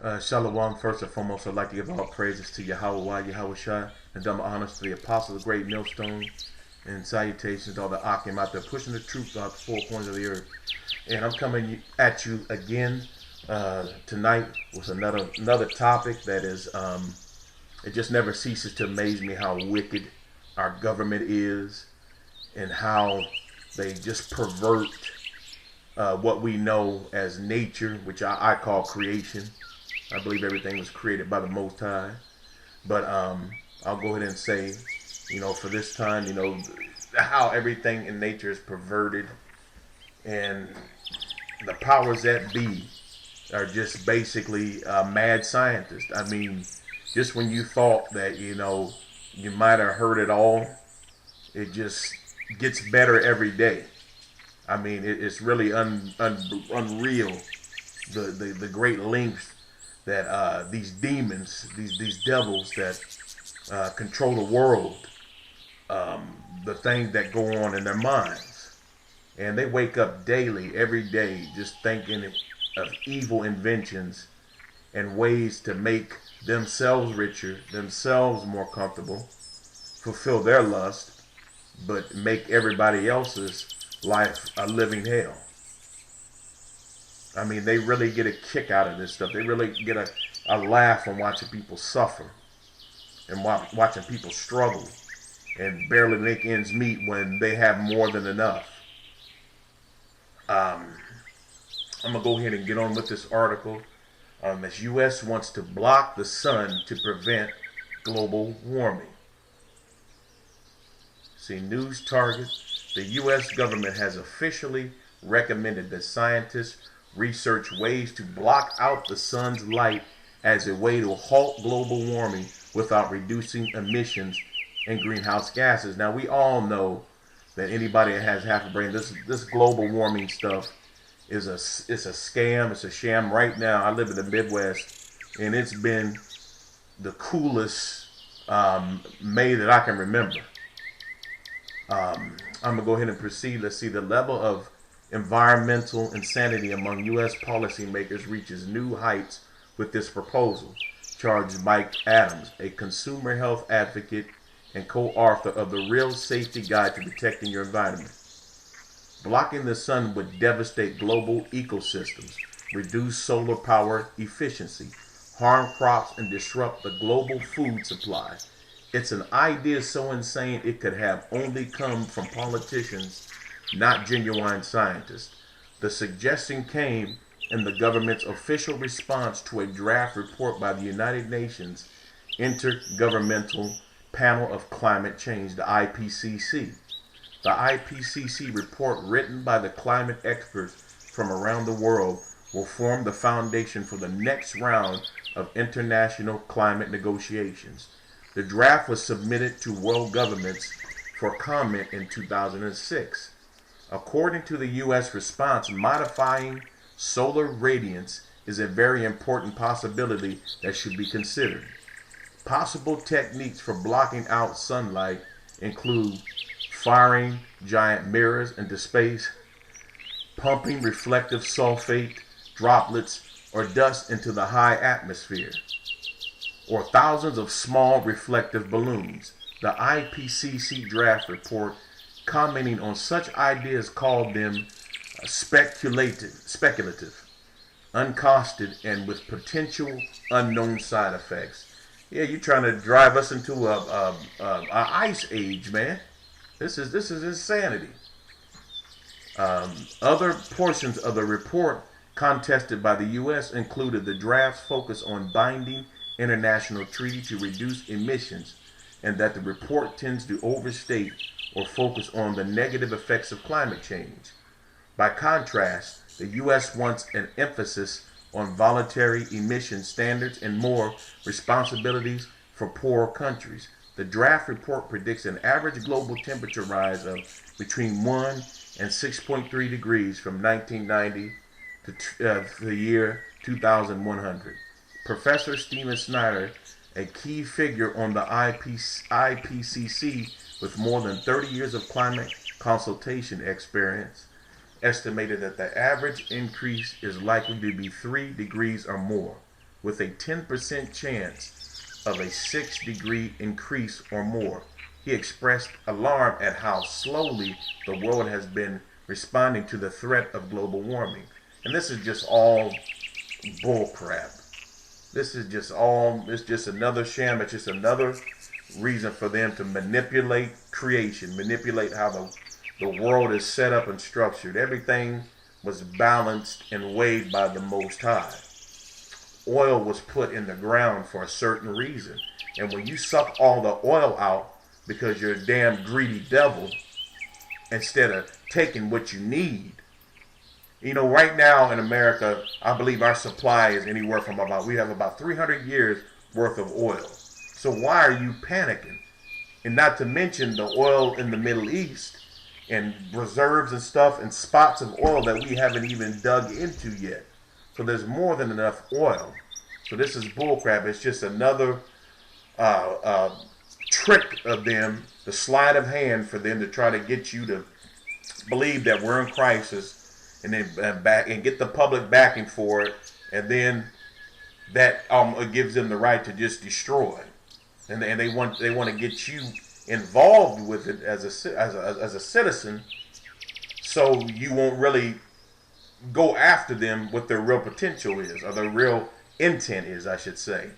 Shalom, first and foremost, I'd like to give all praises to Yahweh, Yahweh Shai, and dumb honors to the apostles, the great millstone, and salutations to all the Akim out there pushing the truth out the four corners of the earth. And I'm coming at you again tonight with another topic that is, it just never ceases to amaze me how wicked our government is and how they just pervert what we know as nature, which I call creation. I believe everything was created by the Most High. But I'll go ahead and say, for this time, how everything in nature is perverted. And the powers that be are just basically mad scientists. I mean, just when you thought that, you might have heard it all, it just gets better every day. I mean, it's really unreal, the great lengths that these demons, these devils that control the world, the things that go on in their minds. And they wake up daily, every day, just thinking of evil inventions and ways to make themselves richer, themselves more comfortable, fulfill their lust, but make everybody else's life a living hell. I mean, they really get a kick out of this stuff. They really get a laugh from watching people suffer and watching people struggle and barely make ends meet when they have more than enough. I'm going to go ahead and get on with this article. As U.S. wants to block the sun to prevent global warming. See, news target. The U.S. government has officially recommended that scientists research ways to block out the sun's light as a way to halt global warming without reducing emissions and greenhouse gases. Now, we all know that anybody that has half a brain, this global warming stuff it's a scam, it's a sham. Right now, I live in the Midwest, and it's been the coolest May that I can remember. I'm going to go ahead and proceed. Let's see, the level of environmental insanity among U.S. policymakers reaches new heights with this proposal, charged Mike Adams, a consumer health advocate and co-author of the Real Safety Guide to Protecting Your Environment. Blocking the sun would devastate global ecosystems, reduce solar power efficiency, harm crops, and disrupt the global food supply. It's an idea so insane it could have only come from politicians, not genuine scientists. The suggestion came in the government's official response to a draft report by the United Nations Intergovernmental Panel of Climate Change, the IPCC. The IPCC report, written by the climate experts from around the world, will form the foundation for the next round of international climate negotiations. The draft was submitted to world governments for comment in 2006. According to the U.S. response, modifying solar radiance is a very important possibility that should be considered. Possible techniques for blocking out sunlight include firing giant mirrors into space, pumping reflective sulfate droplets or dust into the high atmosphere, or thousands of small reflective balloons. The IPCC draft report, commenting on such ideas, called them speculative, uncosted, and with potential unknown side effects. Yeah, you're trying to drive us into a ice age, man. This is insanity. Other portions of the report contested by the U.S. included the draft's focus on binding international treaty to reduce emissions, and that the report tends to overstate or focus on the negative effects of climate change. By contrast, the U.S. wants an emphasis on voluntary emission standards and more responsibilities for poorer countries. The draft report predicts an average global temperature rise of between 1 and 6.3 degrees from 1990 to the year 2100. Professor Stephen Snyder, a key figure on the IPCC with more than 30 years of climate consultation experience, estimated that the average increase is likely to be 3 degrees or more, with a 10% chance of a 6-degree increase or more. He expressed alarm at how slowly the world has been responding to the threat of global warming. And this is just all bullcrap. It's just another sham. It's just another reason for them to manipulate creation, manipulate how the world is set up and structured. Everything was balanced and weighed by the Most High. Oil was put in the ground for a certain reason. And when you suck all the oil out because you're a damn greedy devil, instead of taking what you need. You know, right now in America, I believe our supply is anywhere from we have about 300 years worth of oil. So why are you panicking? And not to mention the oil in the Middle East and reserves and stuff and spots of oil that we haven't even dug into yet. So there's more than enough oil. So this is bullcrap. It's just another trick of them, the sleight of hand for them to try to get you to believe that we're in crisis, and then get the public backing for it, and then that gives them the right to just destroy. And they want to get you involved with it as a citizen, so you won't really go after them what their real potential is, or their real intent is, I should say.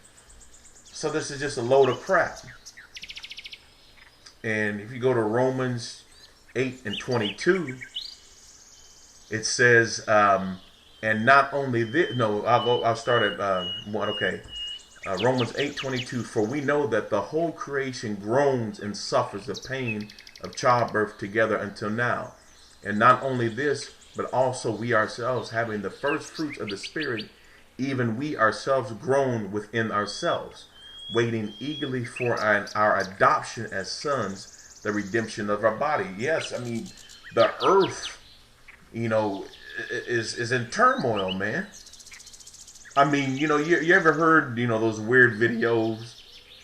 So this is just a load of crap. And if you go to Romans 8:22, it says, and not only this, no, I'll start at 1, okay. Romans 8:22, for we know that the whole creation groans and suffers the pain of childbirth together until now. And not only this, but also we ourselves, having the first fruits of the Spirit, even we ourselves groan within ourselves, waiting eagerly for our adoption as sons, the redemption of our body. Yes, I mean, the earth, is in turmoil, man. I mean, you ever heard, those weird videos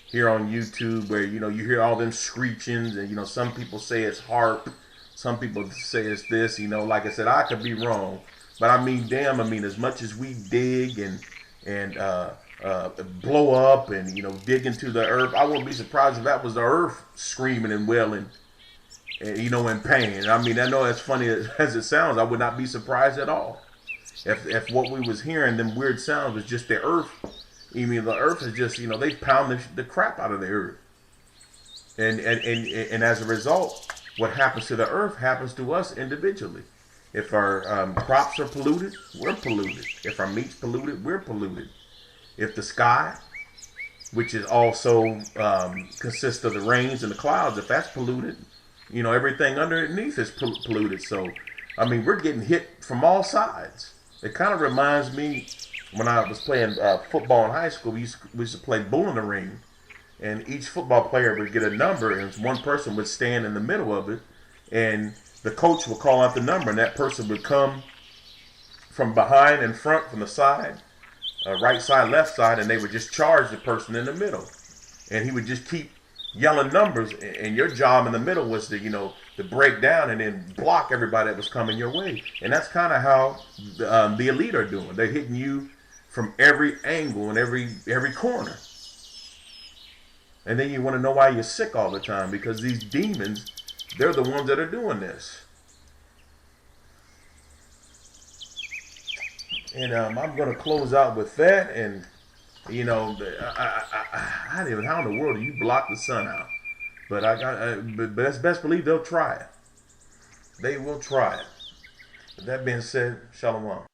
here on YouTube where, you hear all them screechings and, some people say it's harp. Some people say it's this, like I said, I could be wrong. But I mean, damn, as much as we dig and blow up and, dig into the earth, I wouldn't be surprised if that was the earth screaming and wailing, in pain. I mean, I know as funny as it sounds, I would not be surprised at all. If what we was hearing, them weird sounds, was just the earth. I mean, the earth is just, they pound the crap out of the earth. And as a result, what happens to the earth happens to us individually. If our crops are polluted, we're polluted. If our meat's polluted, we're polluted. If the sky, which is also consists of the rains and the clouds, if that's polluted, everything underneath is polluted. So, I mean, we're getting hit from all sides. It kind of reminds me when I was playing football in high school. We used to play bull in the ring, and each football player would get a number, and one person would stand in the middle of it, and the coach would call out the number, and that person would come from behind and front, from the side, right side, left side, and they would just charge the person in the middle, and he would just keep yelling numbers, and your job in the middle was to, to break down and then block everybody that was coming your way. And that's kind of how the elite are doing. They're hitting you from every angle and every corner. And then you want to know why you're sick all the time, because these demons, they're the ones that are doing this. And I'm going to close out with that. And how in the world do you block the sun out? But but best believe they'll try it. They will try it. With that being said, shalom.